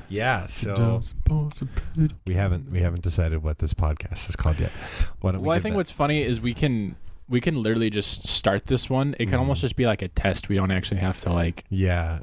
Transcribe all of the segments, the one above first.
Yeah, so we haven't decided what this podcast is called yet. Why don't we? Well, I think what's funny is we can literally just start this one. It can almost just be like a test. We don't actually have to like. Yeah.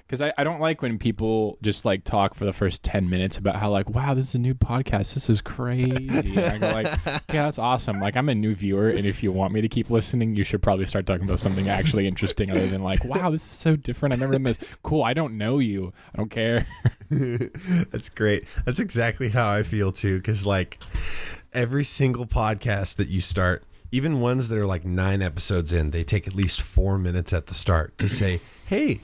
Because I don't like when people just like talk for the first 10 minutes about how like, wow, this is a new podcast. This is crazy. And I go like, yeah, that's awesome. Like, I'm a new viewer, and if you want me to keep listening, you should probably start talking about something actually interesting other than like, wow, this is so different. I've never done this. Cool. I don't know you. I don't care. That's great. That's exactly how I feel too. Because like every single podcast that you start, even ones that are like 9 episodes in, they take at least 4 minutes at the start to say, hey,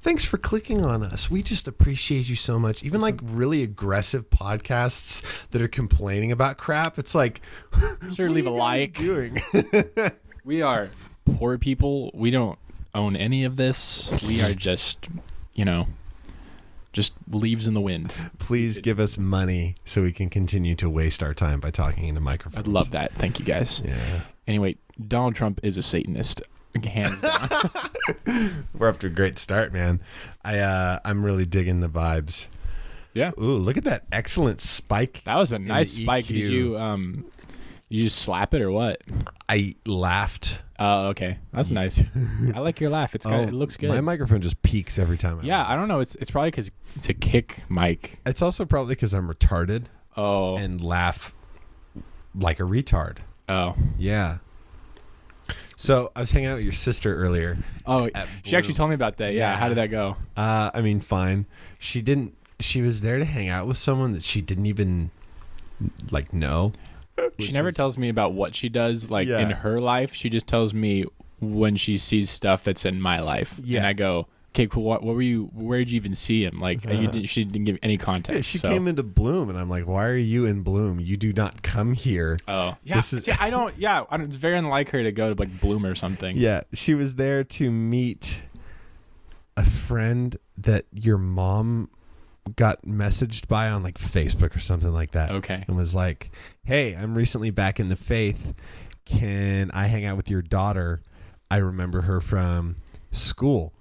thanks for clicking on us. We just appreciate you so much. Even like really aggressive podcasts that are complaining about crap, it's like, sure, leave a like. Doing? We are poor people. We don't own any of this. We are just, just leaves in the wind. Please give us money so we can continue to waste our time by talking into microphones. I'd love that. Thank you, guys. Yeah. Anyway, Donald Trump is a Satanist. Hands down. We're up to a great start, man. I'm really digging the vibes. Yeah. Ooh, look at that excellent spike. That was a nice spike. EQ. Did you just slap it or what? I laughed. Oh, okay. That's nice. I like your laugh. It looks good. My microphone just peaks every time. I don't know. It's probably because it's a kick mic. It's also probably because I'm retarded. Oh. And laugh like a retard. Oh. Yeah. So I was hanging out with your sister earlier. Oh, she actually told me about that. Yeah. How did that go? I mean, fine. She was there to hang out with someone that she didn't even like know. She never tells me about what she does in her life. She just tells me when she sees stuff that's in my life. Yeah. And I go, okay, cool. Where did you even see him? Like, she didn't give any context. Yeah, she came into Bloom, and I'm like, why are you in Bloom? You do not come here. Oh, yeah. I don't. It's very unlike her to go to like Bloom or something. Yeah, she was there to meet a friend that your mom got messaged by on like Facebook or something like that. Okay. And was like, hey, I'm recently back in the faith. Can I hang out with your daughter? I remember her from school.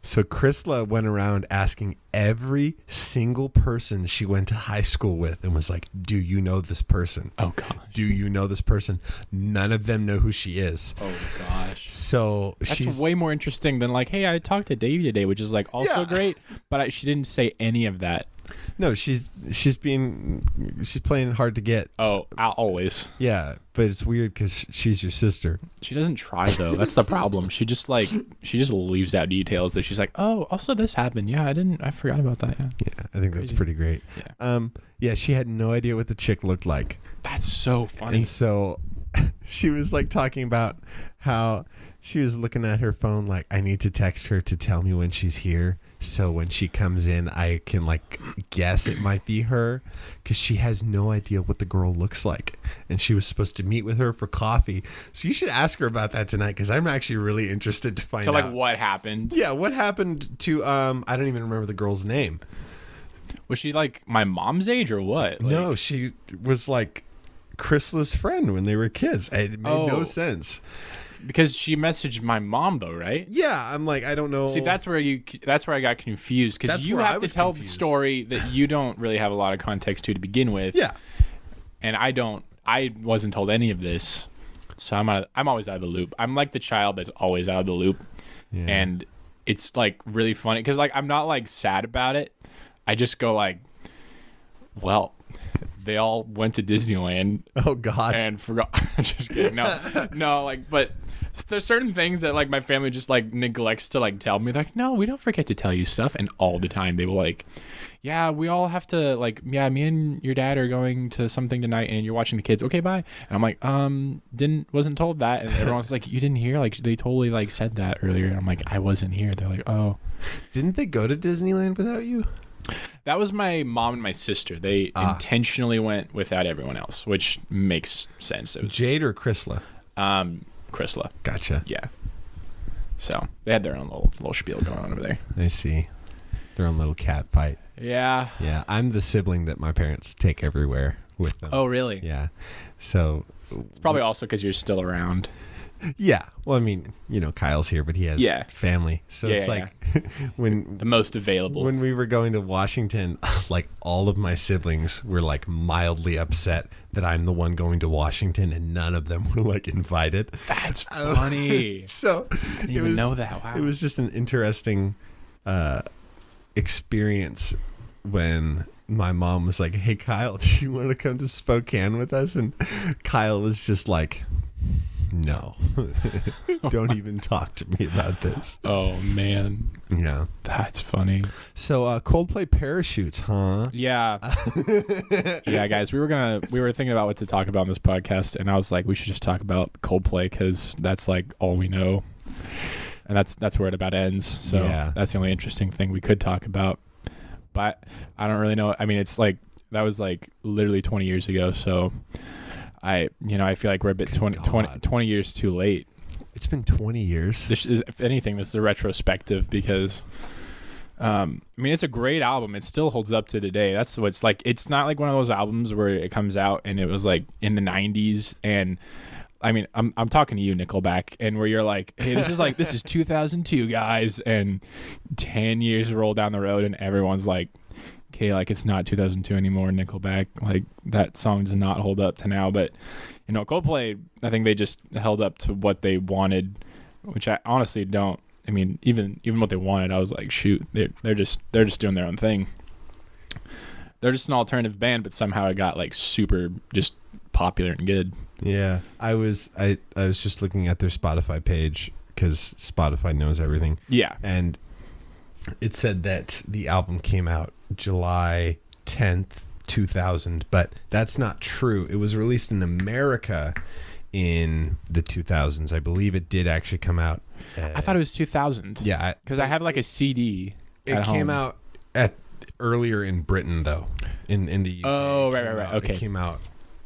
So Chrysla went around asking every single person she went to high school with and was like, do you know this person? Oh, gosh. Do you know this person? None of them know who she is. Oh, gosh. So that's way more interesting than like, hey, I talked to Davey today, which is like also great, but she didn't say any of that. No, she's playing hard to get. Oh, always. Yeah, but it's weird because she's your sister. She doesn't try though. That's the problem. She just leaves out details that she's like, oh, also this happened. Yeah, I forgot about that. Yeah, I think that's pretty great. Yeah. She had no idea what the chick looked like. That's so funny. And so she was like talking about how she was looking at her phone like, I need to text her to tell me when she's here. So when she comes in, I can like guess it might be her because she has no idea what the girl looks like. And she was supposed to meet with her for coffee. So you should ask her about that tonight because I'm actually really interested to find out. So like what happened? Yeah, what happened to, I don't even remember the girl's name. Was she like my mom's age or what? Like, no, she was like Chrysla's friend when they were kids. It made no sense. Because she messaged my mom though, right? Yeah, I'm like, I don't know. See, that's where I got confused because you have to tell the story that you don't really have a lot of context to begin with. Yeah. And I wasn't told any of this. So I'm always out of the loop. I'm like the child that's always out of the loop. Yeah. And it's like really funny because like I'm not like sad about it. I just go like, well, they all went to Disneyland. Oh God. And forgot. Just kidding. No, like, but there's certain things that like my family just like neglects to like tell me. They're like, no, we don't forget to tell you stuff. And all the time they will like, yeah, we all have to like, yeah, me and your dad are going to something tonight and you're watching the kids. Okay, bye. And I'm like, wasn't told that. And everyone's like, you didn't hear? Like they totally like said that earlier. And I'm like, I wasn't here. They're like, oh. Didn't they go to Disneyland without you? That was my mom and my sister. They intentionally went without everyone else, which makes sense. It was Jade or Chrysla? Chrysla. Gotcha. Yeah. So they had their own little spiel going on over there. I see. Their own little cat fight. Yeah. Yeah. I'm the sibling that my parents take everywhere with them. Oh, really? Yeah. So it's probably also because you're still around. Yeah. Well, I mean, Kyle's here, but he has Yeah. family. So it's Yeah, like when The most available. when we were going to Washington, like all of my siblings were like mildly upset that I'm the one going to Washington and none of them were like invited. That's funny. So I didn't even know that. Wow. It was just an interesting experience when my mom was like, "Hey Kyle, do you want to come to Spokane with us?" And Kyle was just like, "No, don't even talk to me about this." Oh man, Yeah. that's funny. So Coldplay parachutes, huh? Yeah. Yeah, guys, we were thinking about what to talk about in this podcast, and I was like, we should just talk about Coldplay because that's like all we know, and that's where it about ends. So Yeah. that's the only interesting thing we could talk about. But I don't really know. I mean, it's like that was like literally 20 years ago. So I feel like we're a bit 20 years too late. It's been 20 years. This is, if anything, this is a retrospective because, I mean, it's a great album. It still holds up to today. That's what's like. It's not like one of those albums where it comes out and it was like in the 90s. And I mean, I'm talking to you, Nickelback, and where you're like, hey, this is 2002, guys, and 10 years roll down the road, and everyone's like, okay, like it's not 2002 anymore, Nickelback. Like that song does not hold up to now. But Coldplay, I think they just held up to what they wanted, which I honestly don't. I mean, even what they wanted, I was like, shoot, they're just doing their own thing. They're just an alternative band, but somehow it got like super just popular and good. Yeah, I was just looking at their Spotify page because Spotify knows everything. Yeah, And it said that the album came out July 10th, 2000, but that's not true. It was released in America in the 2000s. I believe it did actually come out. I thought it was 2000. Yeah, because I have like a CD. it came out earlier in Britain though, in the UK. Oh, It right, came right. out- Okay. It came out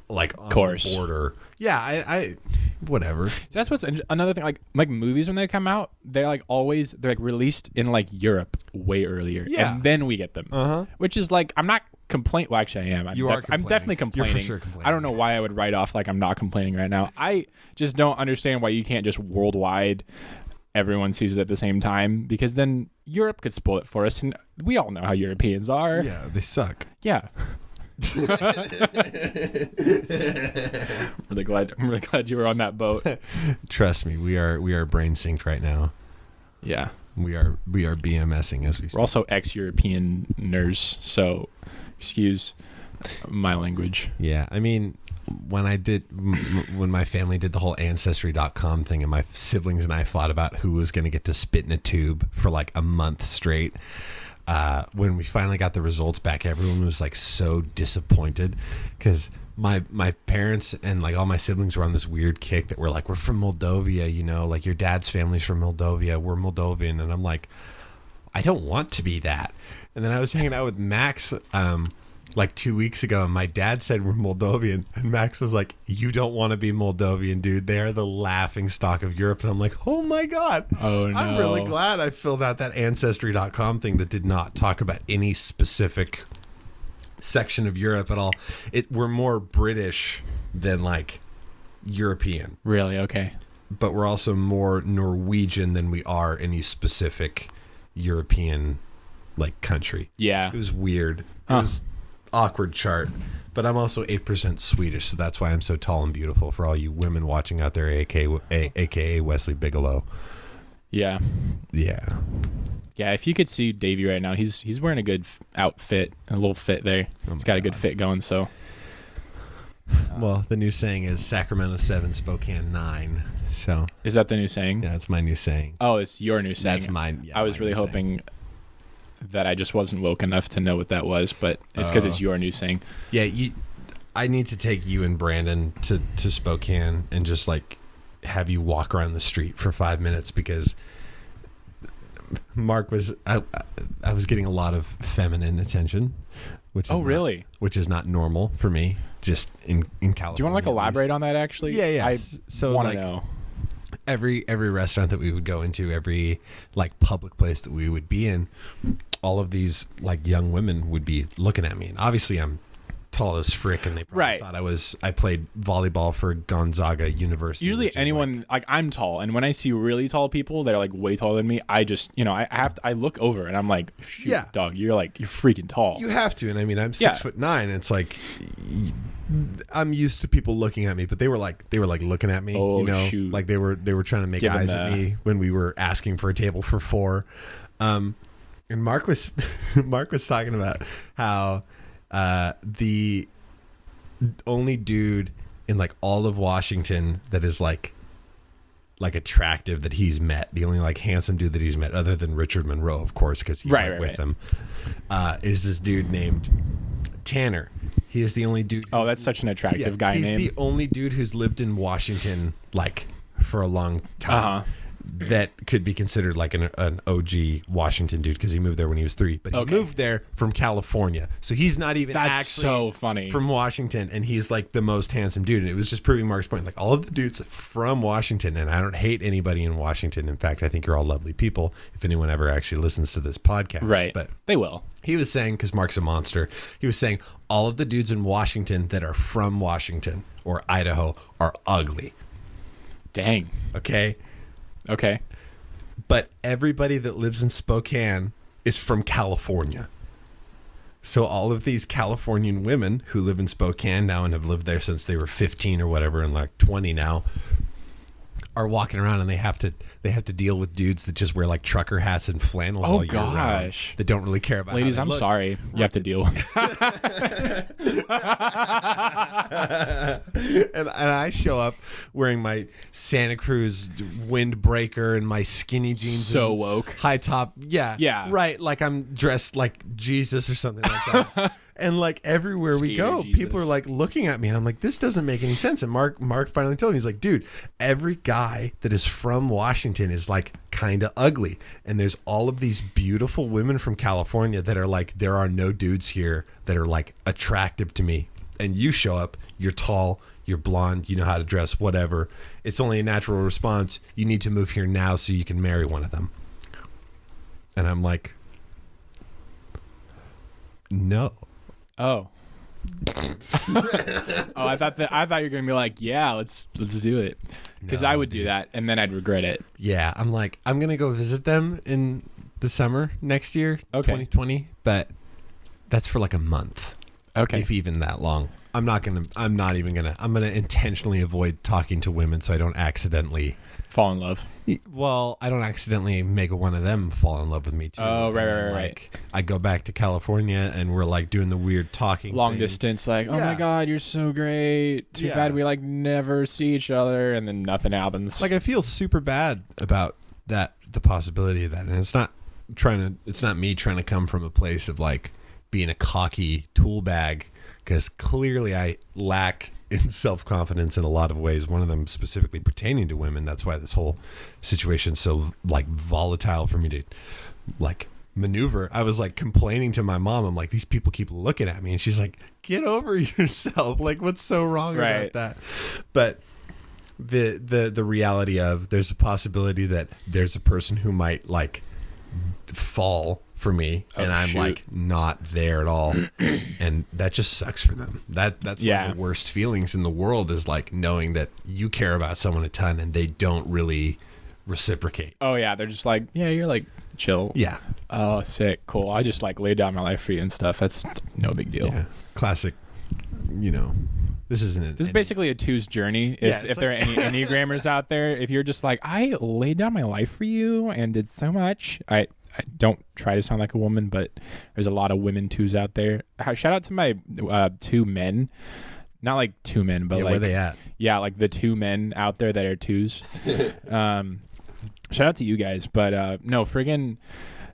like on Course. the border. Yeah, I whatever. So that's what's another thing. Like movies when they come out, they're like released in like Europe way earlier, Yeah. and then we get them. Uh-huh. Which is like I'm not complaining. Well, actually, I am. You are I'm definitely complaining. complaining. You're for sure complaining. I don't know why I would write off like I'm not complaining right now. I just don't understand why you can't just worldwide. Everyone sees it at the same time because then Europe could spoil it for us, and we all know how Europeans are. Yeah, they suck. Yeah. I'm really glad you were on that boat. Trust me, we are brain synced right now. Yeah. We are BMSing as we We're speak. also ex-European nerds, so excuse my language. Yeah, I mean, when my family did the whole Ancestry.com thing, and my siblings and I fought about who was going to get to spit in a tube for like a month straight. When we finally got the results back, everyone was like so disappointed because my parents and like all my siblings were on this weird kick that we're like, we're from Moldova, like your dad's family's from Moldova, we're Moldovan, and I'm like, I don't want to be that. And then I was hanging out with Max like 2 weeks ago, and my dad said we're Moldovan, and Max was like, you don't want to be Moldovan, dude. They are the laughing stock of Europe. And I'm like, oh my god. Oh, no. I'm really glad I filled out that Ancestry.com thing that did not talk about any specific section of Europe at all. We're more British than like European, Really? Okay. but we're also more Norwegian than we are any specific European like country. Yeah. It was weird. It Huh. was awkward chart. But I'm also 8% Swedish, so that's why I'm so tall and beautiful for all you women watching out there, aka Wesley Bigelow. Yeah. Yeah. Yeah. If you could see Davey right now, he's wearing a good outfit, a little fit there. Oh He's my got a good God. fit going. So Well, the new saying is Sacramento 7, Spokane 9. So, is that the new saying? yeah, that's my new saying. Oh, it's your new saying. That's mine. Yeah, I was my really new saying. hoping that I just wasn't woke enough to know what that was, but it's because it's your new saying. Yeah, I need to take you and Brandon to Spokane and just like have you walk around the street for 5 minutes because Mark was I was getting a lot of feminine attention, which is Really? which is not normal for me. Just in California. Do you want to like elaborate on that actually? Yeah, yeah. I So, want like, to know. every restaurant that we would go into, every like public place that we would be in, all of these like young women would be looking at me, and obviously I'm tall as frick, and they probably Right. thought I played volleyball for Gonzaga University. Usually which is anyone like I'm tall, and when I see really tall people that are like way taller than me, I just I look over and I'm like, shoot, Yeah. dog, you're freaking tall. you have to, and I mean I'm Yeah. 6'9", and it's like I'm used to people looking at me, but they were like looking at me, Oh, you know, shoot. like they were trying to make Give 'em eyes at the- me when we were asking for a table for 4. And Mark was Mark was talking about how the only dude in like all of Washington that is like attractive that he's met, the only like handsome dude that he's met, other than Richard Monroe, of course, because he went with him, is this dude named Tanner. He is the only dude. Oh, that's such an attractive guy he's name. the only dude who's lived in Washington like for a long time. Uh-huh. That could be considered like an OG Washington dude because he moved there when he was 3. But he Okay. moved there from California, so he's not even That's actually so funny. from Washington, and he's like the most handsome dude. And it was just proving Mark's point. Like all of the dudes from Washington, and I don't hate anybody in Washington. In fact, I think you're all lovely people. If anyone ever actually listens to this podcast, Right. But They will. he was saying, because Mark's a monster, he was saying all of the dudes in Washington that are from Washington or Idaho are ugly. Dang. Okay. Okay. But everybody that lives in Spokane is from California. So all of these Californian women who live in Spokane now and have lived there since they were 15 or whatever, and like 20 now, are walking around and they have to deal with dudes that just wear like trucker hats and flannels Oh, all year round gosh. that don't really care about Ladies, how they I'm look. sorry. You have to deal with and I show up wearing my Santa Cruz windbreaker and my skinny jeans, So and woke. high top. Yeah, right. Like I'm dressed like Jesus or something like that. And like everywhere we Skater go, Jesus. people are like looking at me, and I'm like, this doesn't make any sense. And Mark finally told me, he's like, dude, every guy that is from Washington is like kind of ugly, and there's all of these beautiful women from California that are like, there are no dudes here that are like attractive to me. And you show up, you're tall, you're blonde, you know how to dress, whatever. It's only a natural response. You need to move here now so you can marry one of them. And I'm like, no. Oh. I thought you were gonna be like, yeah, let's do it, because No, I would do that and then I'd regret it. Yeah, I'm like, I'm gonna go visit them in the summer next year, Okay. 2020, but that's for like a month, Okay. if even that long. I'm gonna intentionally avoid talking to women so I don't accidentally, Fall in love. I don't accidentally make one of them fall in love with me too. Oh, right, And then, right, right. like, I go back to California and we're like doing the weird talking Long thing. distance, like, oh Yeah. my god, you're so great. Too Yeah. bad we like never see each other, and then nothing happens. Like I feel super bad about that, the possibility of that, and it's not me trying to come from a place of like being a cocky tool bag, because clearly I lack in self-confidence in a lot of ways, one of them specifically pertaining to women. That's why this whole situation's so like volatile for me to like maneuver. I was like complaining to my mom, I'm like, these people keep looking at me, and she's like, get over yourself, like what's so wrong Right. about that? But the reality of, there's a possibility that there's a person who might like fall for me, and I'm shoot. like not there at all, and that just sucks for them. That's one Yeah. of the worst feelings in the world, is like knowing that you care about someone a ton and they don't really reciprocate. oh yeah, they're just like, yeah, you're like chill. Yeah, Oh, sick, cool. I just like laid down my life for you and stuff. That's no big deal. yeah, classic. You know, this isn't. This is basically a two's journey. If, Yeah, it's if there are any Enneagrammers out there, if you're just like, I laid down my life for you and did so much. I don't try to sound like a woman, but there's a lot of women twos out there. Shout out to my 2 men. Not like 2 men, but Yeah, like, where they at? yeah, like the 2 men out there that are twos. Shout out to you guys. But no, friggin'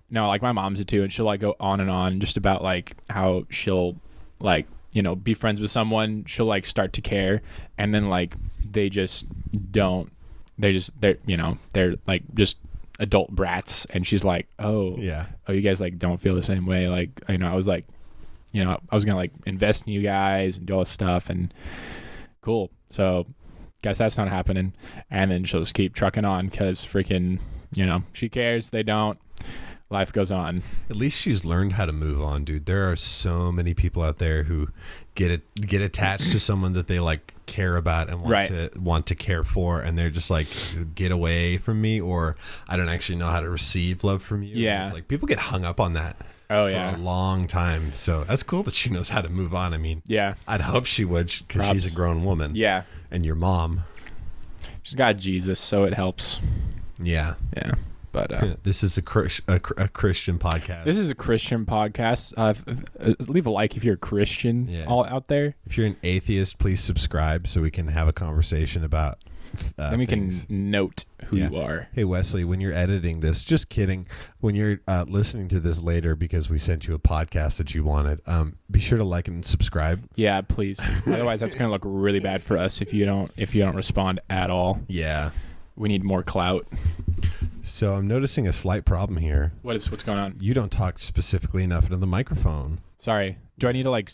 no, like my mom's a 2, and she'll like go on and on just about like how she'll like, you know, be friends with someone. She'll like start to care, and then like they just don't. They're you know, they're like just adult brats, and she's like, oh Yeah, you guys like don't feel the same way. Like, you know, I was like, you know, I was gonna like invest in you guys and do all this stuff, and cool. So guess that's not happening. And then she'll just keep trucking on because freaking, you know, she cares, they don't. life goes on. At least she's learned how to move on, dude. There are so many people out there who get attached to someone that they like care about and want to care for, and they're just like, get away from me, or I don't actually know how to receive love from you. Yeah. It's like people get hung up on that Oh, for yeah. a long time. So that's cool that she knows how to move on. I mean, Yeah. I'd hope she would, because she's a grown woman. Yeah. And your mom. She's got Jesus, so it helps. Yeah. Yeah. But This is a Christian podcast. this is a Christian podcast. Leave a like if you're a Christian all out there. If you're an atheist, please subscribe so we can have a conversation about Then we things. can note who you are. Hey, Wesley, when you're editing this, just kidding. When you're listening to this later because we sent you a podcast that you wanted, be sure to like and subscribe. Yeah, please. Otherwise, that's going to look really bad for us if you don't respond at all. Yeah. We need more clout. So I'm noticing a slight problem here. What's going on? You don't talk specifically enough into the microphone. Sorry. Do I need to like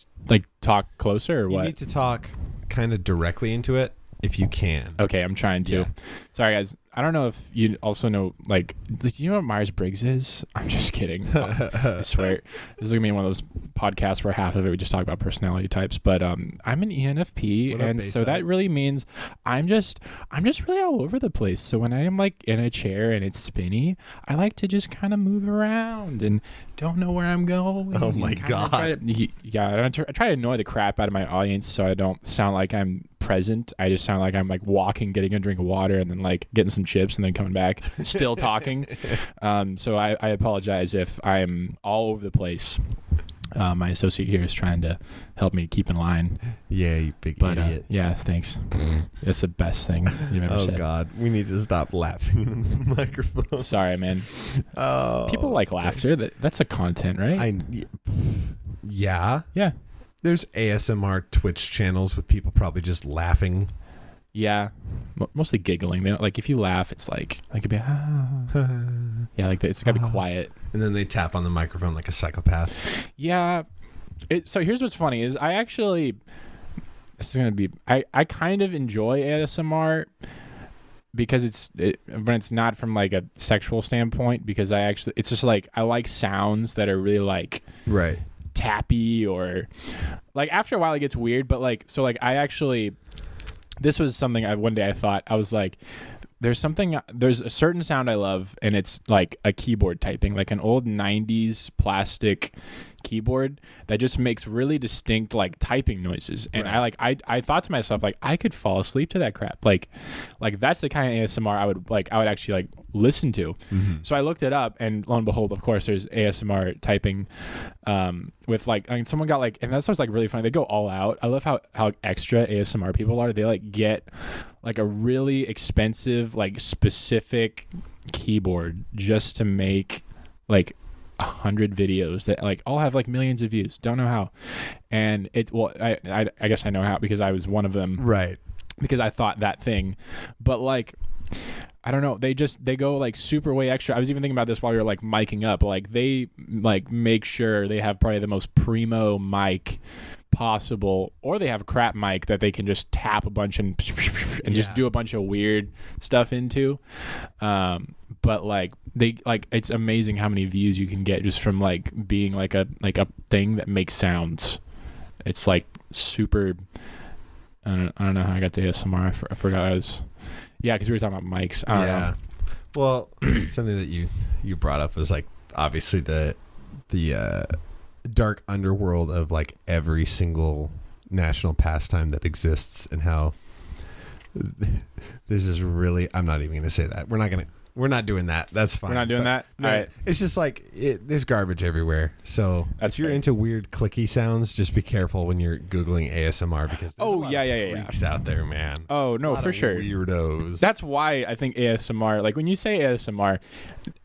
talk closer or You what? need to talk kind of directly into it if you can. Okay, I'm trying to. Yeah. Sorry, guys. I don't know if you also know, like, do you know what Myers-Briggs is? I'm just kidding. I swear. This is going to be one of those podcasts where half of it we just talk about personality types. But I'm an ENFP, What up, and so Bayside? that really means I'm just really all over the place. So when I am, like, in a chair and it's spinny, I like to just kind of move around and don't know where I'm going. Oh, my and kinda God. I try to annoy the crap out of my audience so I don't sound like I'm present. I just sound like I'm like walking, getting a drink of water, and then like getting some chips, and then coming back, still talking. So I apologize if I'm all over the place. My associate here is trying to help me keep in line. Yeah, you big But idiot. yeah, thanks. It's the best thing you've ever Oh, said. God. We need to stop laughing in the microphone. Sorry, man. Oh, People like laughter. That's a content, right? Yeah. Yeah. There's ASMR Twitch channels with people probably just laughing. Yeah. Mostly giggling. They don't, like, if you laugh, it's like it'd be, yeah, like it's got to be quiet. And then they tap on the microphone like a psychopath. Yeah. So here's what's funny is I actually, this is going to be, I kind of enjoy ASMR because when it's not from like a sexual standpoint, because it's just like, I like sounds that are really like Right. tappy, or like after a while it gets weird, but like, so like this was something one day I thought, I was like, there's a certain sound I love, and it's like a keyboard typing, like an old 90s plastic keyboard that just makes really distinct like typing noises. And Right. I thought to myself, like, I could fall asleep to that crap. Like that's the kind of ASMR I would actually like listen to. Mm-hmm. So I looked it up, and lo and behold, of course, there's ASMR typing with like, I mean, someone got like, and that's what's like really funny. They go all out. I love how extra ASMR people are. They like get like a really expensive, like specific keyboard just to make like 100 videos that like all have like millions of views. Don't know how. And I guess I know how, because I was one of them. Right. Because I thought that thing. But like, I don't know. They go like super way extra. I was even thinking about this while you're like miking up. Like they like make sure they have probably the most primo mic possible, or they have a crap mic that they can just tap a bunch and just do a bunch of weird stuff into. But like it's amazing how many views you can get just from like being like a thing that makes sounds. It's like super. I don't know how I got to ASMR. I forgot I was. Yeah, because we were talking about mics. I don't know. Well, something that you brought up was like obviously the dark underworld of like every single national pastime that exists, and how this is really, I'm not even going to say that. We're not doing that. That's fine. We're not doing that? No, All right. It's just like there's garbage everywhere. So That's if you're fair. into weird clicky sounds, just be careful when you're Googling ASMR, because there's a lot of freaks out there, man. Oh, no, A lot for of sure. Weirdos. That's why I think ASMR, like when you say ASMR,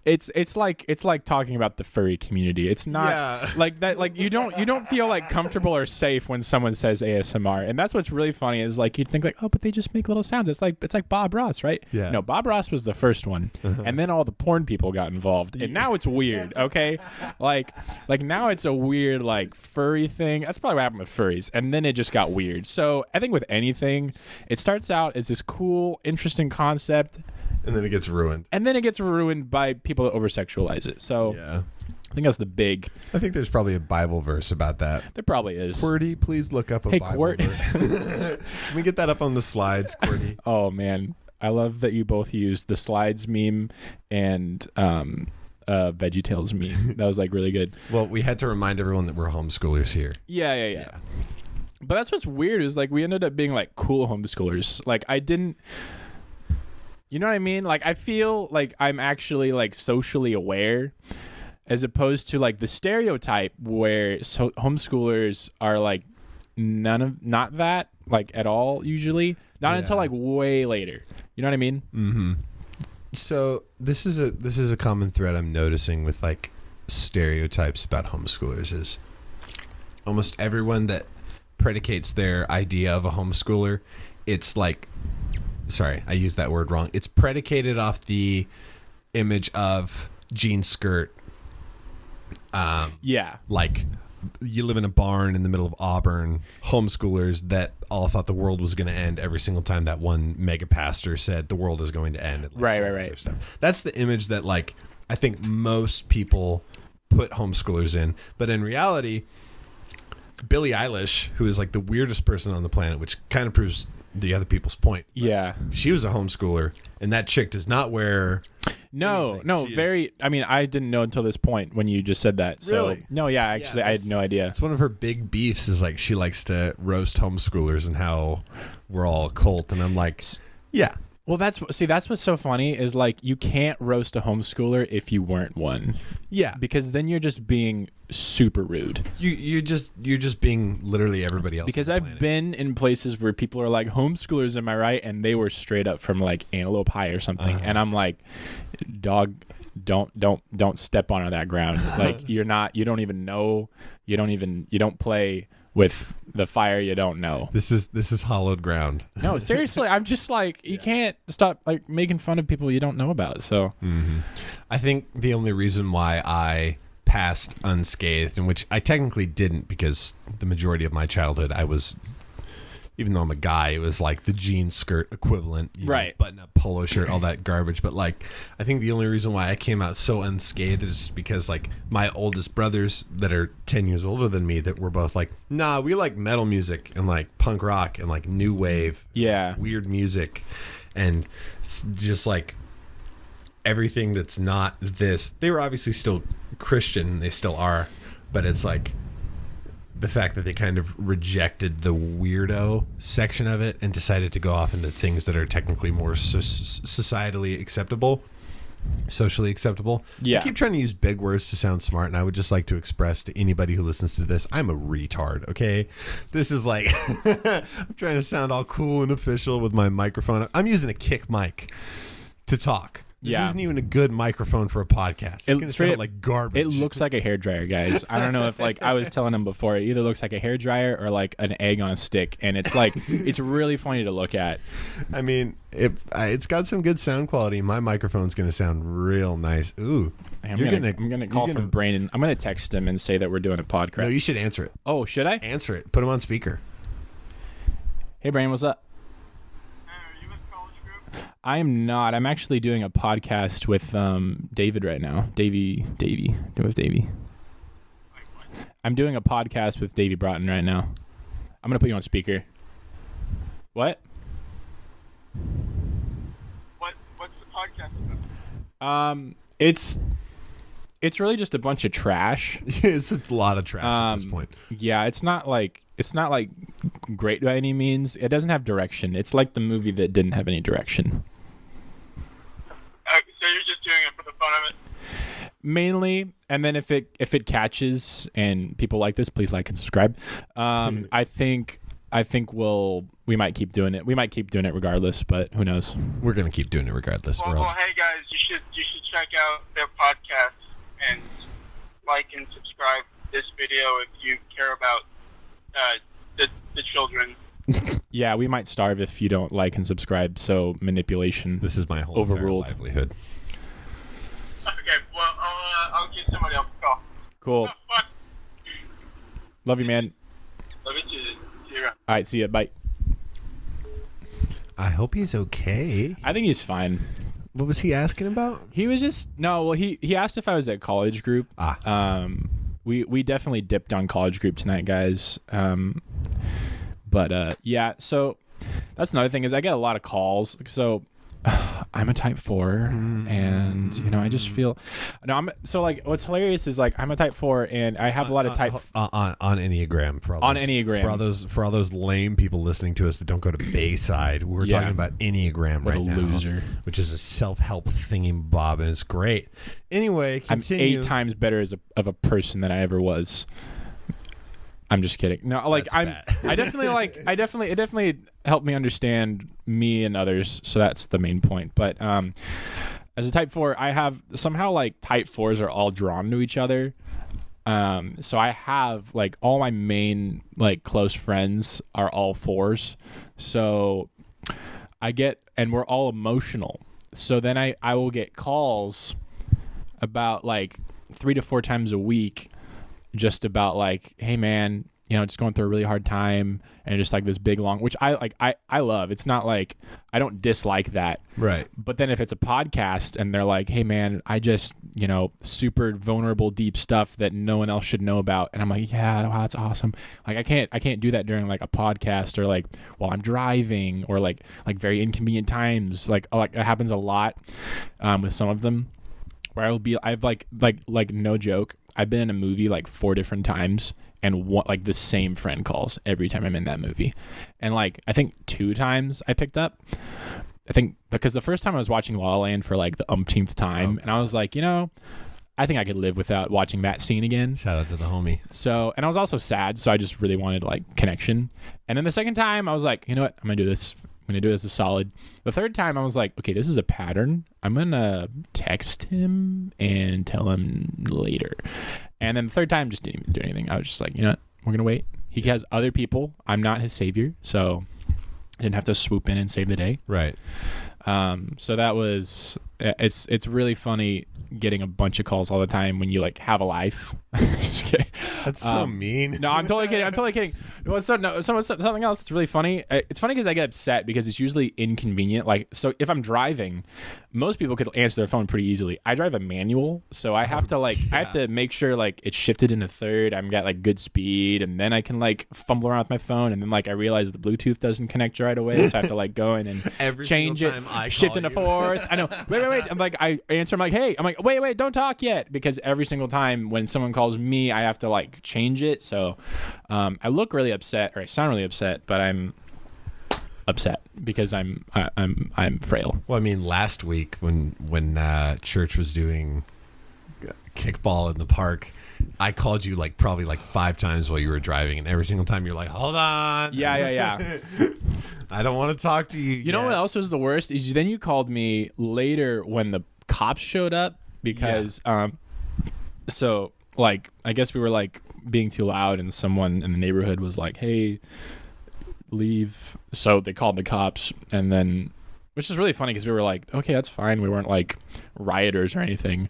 it's like talking about the furry community. It's not like that. Like you don't feel like comfortable or safe when someone says ASMR, and that's what's really funny is like you'd think like, oh, but they just make little sounds. It's like Bob Ross, right? Yeah. No, Bob Ross was the first one, and then all the porn people got involved, and now it's weird. Okay, like now it's a weird like furry thing. That's probably what happened with furries, and then it just got weird. So I think with anything, it starts out as this cool, interesting concept. And then it gets ruined. And then it gets ruined by people that over-sexualize it. So Yeah. I think that's the big. I think there's probably a Bible verse about that. There probably is. QWERTY, please look up a Hey, Bible Quirt. verse. Can we get that up on the slides, QWERTY? Oh man, I love that you both used the slides meme and VeggieTales meme. That was like really good. Well, we had to remind everyone that we're homeschoolers here. Yeah. But that's what's weird is like we ended up being like cool homeschoolers. Like I didn't. You know what I mean? Like I feel like I'm actually like socially aware, as opposed to like the stereotype where homeschoolers are like not that like at all usually. Not until like way later. You know what I mean? Mm-hmm. So this is a common thread I'm noticing with like stereotypes about homeschoolers is almost everyone that predicates their idea of a homeschooler, it's like, sorry, I used that word wrong. It's predicated off the image of jean skirt. Yeah. Like you live in a barn in the middle of Auburn, homeschoolers that all thought the world was going to end every single time that one mega pastor said the world is going to end. And, like, Right. Stuff. That's the image that like I think most people put homeschoolers in. But in reality, Billie Eilish, who is like the weirdest person on the planet, which kind of proves the other people's point. Yeah. She was a homeschooler, and that chick does not wear... No, anything. I mean, I didn't know until this point when you just said that. So, Really? No, yeah, actually, I had no idea. It's one of her big beefs is like she likes to roast homeschoolers and how we're all a cult. And I'm like, yeah. Well, that's what's so funny is like you can't roast a homeschooler if you weren't one. Yeah. Because then you're just being super rude. You're just being literally everybody else. Because on the I've planet. been in places where people are like, homeschoolers, am I right? And they were straight up from like Antelope High or something. And I'm like, dog, don't step on that ground. Like you don't even know, you don't play with the fire you don't know. This is hollowed ground. No, seriously, I'm just like, you can't stop like making fun of people you don't know about. So I think the only reason why I passed unscathed, in which I technically didn't, because the majority of my childhood I was, even though I'm a guy, it was like the jean skirt equivalent, Right. Button up polo shirt, all that garbage. But like, I think the only reason why I came out so unscathed is because like my oldest brothers that are 10 years older than me, that were both like, nah, we like metal music and like punk rock and like new wave, yeah. weird music, and just like everything that's not this. They were obviously still Christian, they still are, but it's like the fact that they kind of rejected the weirdo section of it and decided to go off into things that are technically more societally acceptable, socially acceptable. Yeah. I keep trying to use big words to sound smart, and I would just like to express to anybody who listens to this, I'm a retard, okay? This is like, I'm trying to sound all cool and official with my microphone. I'm using a kick mic to talk. This Yeah. isn't even a good microphone for a podcast. It's going to sound like garbage. It looks like a hairdryer, guys. I don't know if like I was telling him before, it either looks like a hairdryer or like an egg on a stick, and it's like it's really funny to look at. I mean, it's got some good sound quality. My microphone's going to sound real nice. Ooh. I'm gonna call from Brandon. I'm gonna text him and say that we're doing a podcast. No, you should answer it. Oh, should I? Answer it. Put him on speaker. Hey, Brandon, what's up? I am not. I'm actually doing a podcast with David right now. Davey. With Davey. I'm doing a podcast with Davey Broughton right now. I'm going to put you on speaker. What? What's the podcast about? It's really just a bunch of trash. It's a lot of trash at this point. Yeah, it's not like great by any means. It doesn't have direction. It's like the movie that didn't have any direction. So you're just doing it for the fun of it? Mainly, and then if it catches and people like this, please like and subscribe. I think we might keep doing it. We might keep doing it regardless, but who knows? We're going to keep doing it regardless. Well, hey guys, you should check out their podcast and like and subscribe this video if you care about the children. Yeah, we might starve if you don't like and subscribe. So manipulation. This is my whole Overruled. entire livelihood. Okay, well, I'll give somebody else a call. Cool. Bye. Love you, man. Love you too. See you around. All right, see ya. Bye. I hope he's okay. I think he's fine. What was he asking about? He was just no. Well, he asked if I was at college group. We definitely dipped on college group tonight, guys. But yeah. So that's another thing is I get a lot of calls. So I'm a type 4, and you know I just feel I'm so like what's hilarious is like I'm a type 4, and I have a lot of type on Enneagram for all on those, Enneagram for all those lame people listening to us that don't go to Bayside. We're talking about Enneagram What right a now, loser. which is a self-help thingy bob, and it's great. Anyway, continue. I'm 8 times better of a person than I ever was. I'm just kidding. No, like That's I definitely helped me understand me and others. So that's the main point. But as a type 4, I have somehow like type 4s are all drawn to each other. So I have like all my main like close friends are all 4s. So I get, and we're all emotional. So then I will get calls about like 3 to 4 times a week just about like, hey man, you know, just going through a really hard time, and just like this big long, which I love. It's not like I don't dislike that. Right. But then if it's a podcast and they're like, hey man, I just, you know, super vulnerable, deep stuff that no one else should know about. And I'm like, yeah, wow, that's awesome. Like I can't do that during like a podcast or like while I'm driving or like very inconvenient times. Like it happens a lot with some of them where I've like no joke. I've been in a movie like 4 different times, and like the same friend calls every time I'm in that movie. And like I think 2 times I picked up. I think because the first time I was watching La La Land for like the umpteenth time, and I was like, you know, I think I could live without watching that scene again. Shout out to the homie. So, and I was also sad, so I just really wanted like connection. And then the second time I was like, you know what, I'm gonna do this. I'm going to do it as a solid. The third time I was like, okay, this is a pattern. I'm going to text him and tell him later. And then the third time just didn't even do anything. I was just like, you know what? We're going to wait. He has other people. I'm not his savior. So I didn't have to swoop in and save the day. Right. So that was, it's really funny getting a bunch of calls all the time when you like have a life. Just kidding. That's so mean. No, I'm totally kidding. No, something else that's really funny. It's funny because I get upset because it's usually inconvenient. Like, so if I'm driving, most people could answer their phone pretty easily. I drive a manual, so I have to I have to make sure like it's shifted into third. I've got like good speed, and then I can like fumble around with my phone, and then like I realize the Bluetooth doesn't connect right away, so I have to like go in and Every change it, single time I shift call into you. fourth. I know. Wait. I'm like, I answer. I'm like, hey. I'm like, wait, don't talk yet, because every single time when someone calls me, I have to like change it. So I look really upset, or I sound really upset, but I'm upset because I'm frail. Well, I mean, last week when church was doing kickball in the park, I called you like probably like 5 times while you were driving, and every single time you're like, hold on. Yeah. I don't want to talk to you. You know what else was the worst is then you called me later when the cops showed up because so like I guess we were like being too loud, and someone in the neighborhood was like, hey, leave. So they called the cops, and then, which is really funny because we were like, okay, that's fine. We weren't like rioters or anything.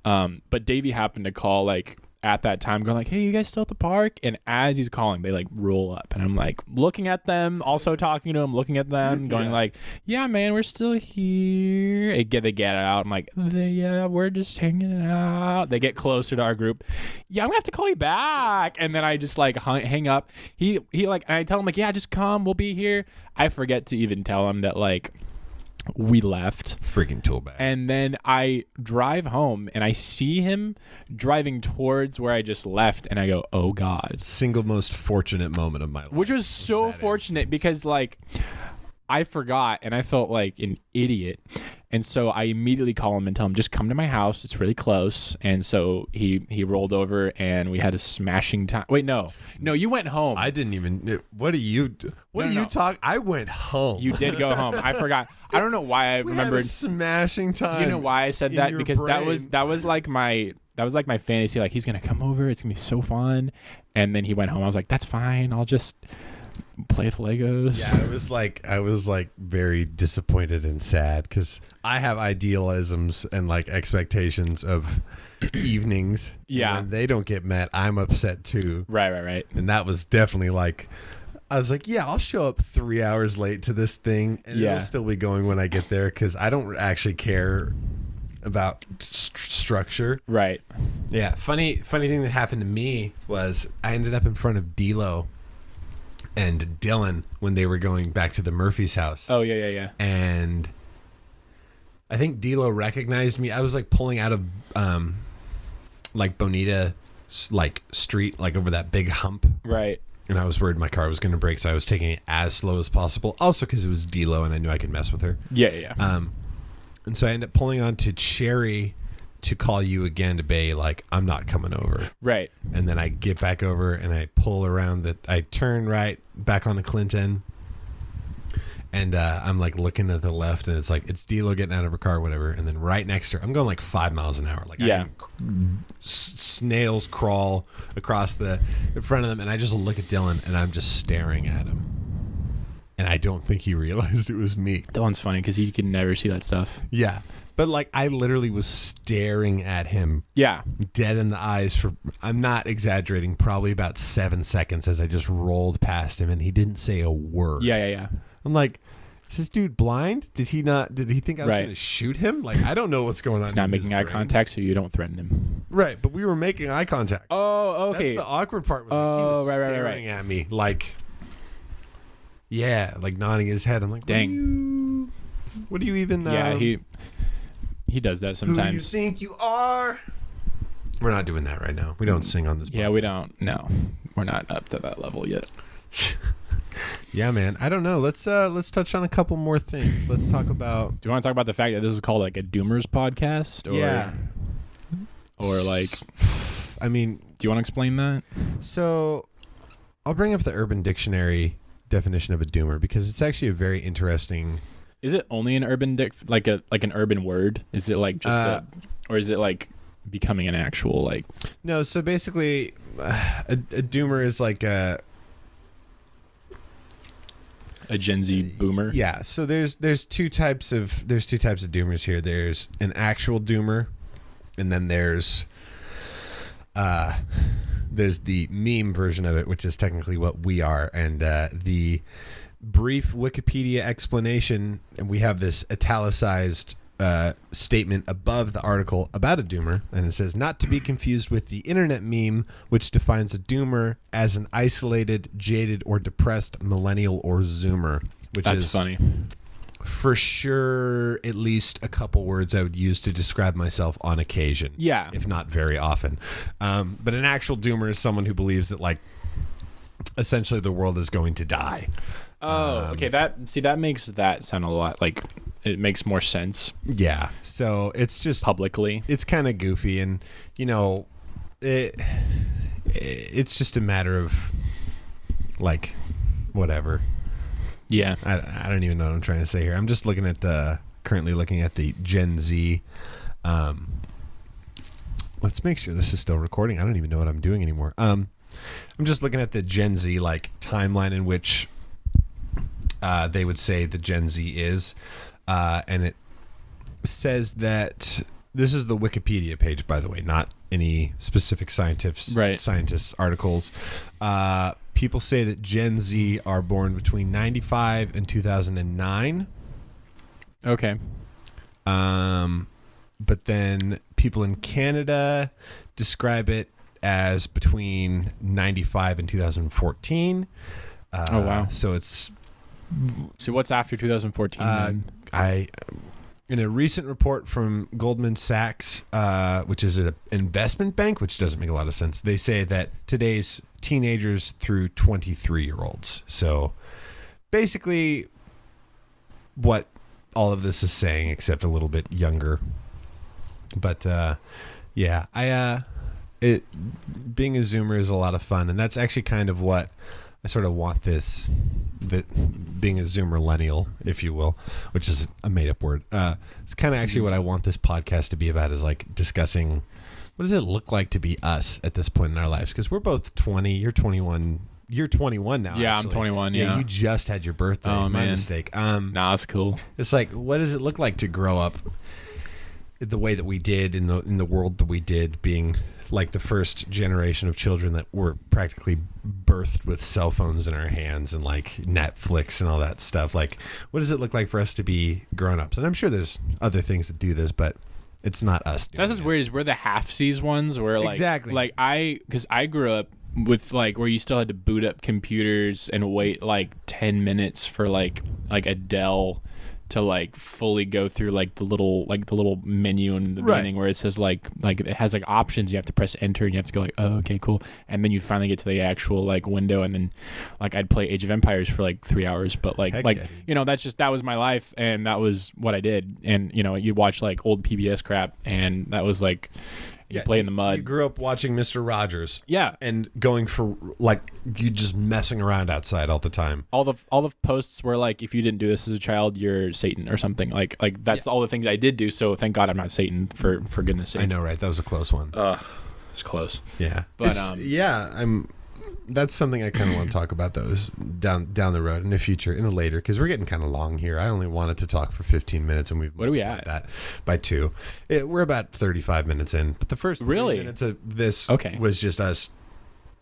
But Davey happened to call like at that time going like, hey, you guys still at the park? And as he's calling, they like roll up, and I'm like looking at them, also talking to him, looking at them, going like, yeah, man, we're still here. They get out. I'm like, yeah, we're just hanging out. They get closer to our group. Yeah, I'm gonna have to call you back. And then I just like hang up. He like, and I tell him like, yeah, just come, we'll be here. I forget to even tell him that like we left. Freaking tool bag. And then I drive home, and I see him driving towards where I just left, and I go, oh God. Single most fortunate moment of my life. Which was so fortunate because like I forgot, and I felt like an idiot. And so I immediately call him and tell him, just come to my house. It's really close. And so he rolled over, and we had a smashing time. Wait, no, you went home. I didn't even. What do you do? What No, do no. you talk? I went home. You did go home. I forgot. I don't know why I We remembered. had a smashing time. You know why I said in that? your Because brain. that was like my fantasy. Like, he's gonna come over. It's gonna be so fun. And then he went home. I was like, that's fine. I'll just play with Legos. Yeah, I was like very disappointed and sad because I have idealisms and like expectations of evenings. Yeah. And when they don't get met, I'm upset too. Right. And that was definitely like I was like, yeah, I'll show up 3 hours late to this thing, and Yeah. it'll still be going when I get there because I don't actually care about structure. Right. Yeah, funny thing that happened to me was I ended up in front of D'Lo and Dylan when they were going back to the Murphy's house. Oh yeah. And I think D'Lo recognized me. I was like pulling out of like Bonita like street, like over that big hump. Right. And I was worried my car was going to break, so I was taking it as slow as possible. Also because it was D'Lo and I knew I could mess with her. Yeah. And so I ended up pulling onto Cherry to call you again to be like, I'm not coming over. Right. And then I get back over and I pull around I turn right back onto Clinton. And I'm like looking at the left and it's D'Lo getting out of her car, whatever. And then right next to her, I'm going like 5 miles an hour. Like Yeah. snails crawl across in front of them. And I just look at Dylan and I'm just staring at him. And I don't think he realized it was me. That one's funny because you can never see that stuff. Yeah. But like I literally was staring at him Yeah. dead in the eyes for, I'm not exaggerating, probably about 7 seconds as I just rolled past him and he didn't say a word. Yeah. I'm like, is this dude blind? Did he think I was Right. going to shoot him? Like, I don't know what's going on. He's not in his making eye brain. contact, so you don't threaten him. Right. But we were making eye contact. Oh, okay. That's the awkward part. Was like he Oh, was right. staring at me like, yeah, like nodding his head. I'm like, Dang. What do you even know? Yeah, he does that Who do you sometimes. think you are? We're not doing that right now. We don't sing on this. Yeah, we don't. No, we're not up to that level yet. Yeah, man. I don't know. Let's touch on a couple more things. Let's talk about. Do you want to talk about the fact that this is called like a Doomers podcast? Or, Yeah. Or like, I mean, do you want to explain that? so I'll bring up the Urban Dictionary definition of a doomer because it's actually a very interesting. Is it only an urban like an urban word? Is it like just or is it like becoming an actual like? No, so basically, a doomer is like a. A Gen Z boomer. Yeah, so there's two types of doomers here. There's an actual doomer, and then there's the meme version of it, which is technically what we are. And the brief Wikipedia explanation, and we have this italicized statement above the article about a doomer, and it says, not to be confused with the internet meme, which defines a doomer as an isolated, jaded, or depressed millennial or zoomer, which That's is funny. for sure at least a couple words I would use to describe myself on occasion. Yeah. If not very often. But an actual doomer is someone who believes that like essentially the world is going to die. Oh, okay. That makes that sound a lot like it makes more sense Yeah. So it's just publicly. it's kind of goofy, and you know, it's just a matter of like whatever. Yeah. I don't even know what I'm trying to say here. I'm just currently looking at the Gen Z. Let's make sure this is still recording. I don't even know what I'm doing anymore. I'm just looking at the Gen Z like timeline in which they would say the Gen Z is, and it says that this is the Wikipedia page, by the way, not any specific scientists articles. People say that Gen Z are born between 95 and 2009. Okay. But then people in Canada describe it as between 95 and 2014. Oh, wow. So it's So what's after 2014? Then? in a recent report from Goldman Sachs, which is an investment bank, which doesn't make a lot of sense, they say that today's teenagers through 23-year-olds. So basically what all of this is saying, except a little bit younger. But yeah, being a Zoomer is a lot of fun, and that's actually kind of what I sort of want being a Zoomerlennial, if you will, which is a made-up word. It's kind of actually what I want this podcast to be about, is like discussing what does it look like to be us at this point in our lives, because we're both 20. You're 21. You're 21 now. Yeah, actually. I'm 21. Yeah. You just had your birthday. Oh, My man. mistake. Nah, it's cool. It's like, what does it look like to grow up the way that we did in the world that we did, being like the first generation of children that were practically birthed with cell phones in our hands and like Netflix and all that stuff. Like, what does it look like for us to be grown-ups? And I'm sure there's other things that do this, but it's not us. That's what's weird is we're the half-seas ones where like Exactly. like because I grew up with like where you still had to boot up computers and wait like 10 minutes for like Adele to like fully go through like the little menu in the Right. beginning where it says like it has like options. You have to press enter and you have to go like, oh, okay, cool, and then you finally get to the actual like window, and then like I'd play Age of Empires for like 3 hours, but Heck yeah, dude. you know, that was my life and that was what I did. And you know, you'd watch like old PBS crap and that was like you play in the mud. You grew up watching Mr. Rogers. Yeah. And going for like you just messing around outside all the time. all the posts were like, if you didn't do this as a child, you're Satan or something. Like that's all the things I did do. So thank God I'm not Satan, for goodness sake. I know, right? That was a close one. It's close. Yeah. But, It's- that's something I kind of want to talk about, though, is down the road in the future, in a later, because we're getting kind of long here. I only wanted to talk for 15 minutes, and we've What are we multiplied at? that by 2. We're about 35 minutes in, but the first 30 Really? minutes of this Okay. was just us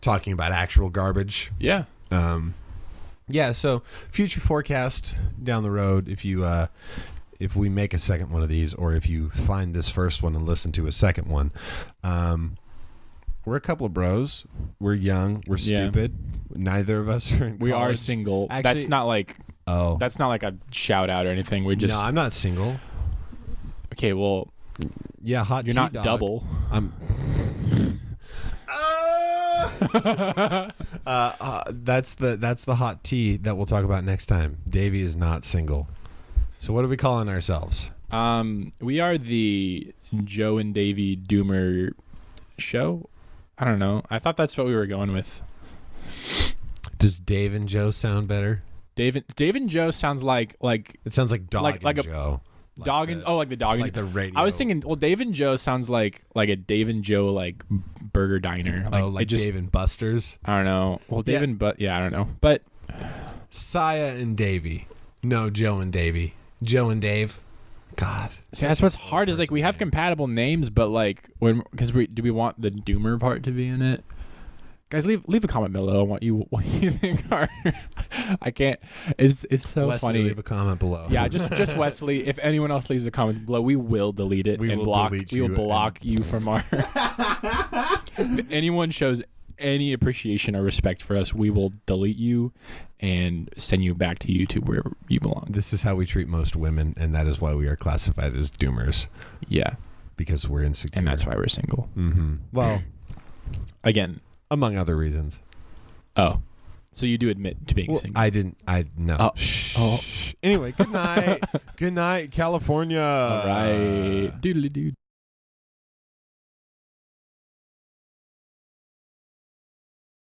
talking about actual garbage. Yeah. Yeah, so future forecast down the road, if we make a second one of these, or if you find this first one and listen to a second one, we're a couple of bros. We're young. We're Yeah. stupid. Neither of us are in We are college. single. Actually- that's not like a shout out or anything. We just no, I'm not single. okay. Well, Yeah, hot you're tea not dog. double. I'm. That's the hot tea that we'll talk about next time. Davey is not single. So what are we calling ourselves? We are the Joe and Davey Doomer show. I don't know. I thought that's what we were going with. Does Dave and Joe sound better? Dave and Joe sounds like It sounds like Dog Like and a Joe. dog and like the dog like and the radio. I was thinking, well, Dave and Joe sounds like a Dave and Joe like burger diner. like it just, Dave and Buster's. I don't know. Well, Dave Yeah. and I don't know. But Saya and Davey. No, Joe and Davey. Joe and Dave. God. see, that's what's hard is like we have compatible names, but like do we want the Doomer part to be in it? Guys, leave a comment below on what you think are. I can't. It's so Wesley, funny. leave a comment below. Yeah, just Wesley. If anyone else leaves a comment below, we will delete it We and will block. delete We will you block you from our. If anyone shows any appreciation or respect for us, we will delete you and send you back to YouTube where you belong. This is how we treat most women, and that is why we are classified as doomers, Yeah, because we're insecure. and that's why we're single. Mm-hmm. Well, Again. among other reasons. Oh, so you do admit to being Well, single? I no. Oh. Shh. Oh. Anyway, good night. Good night, California. All right, doodly dude.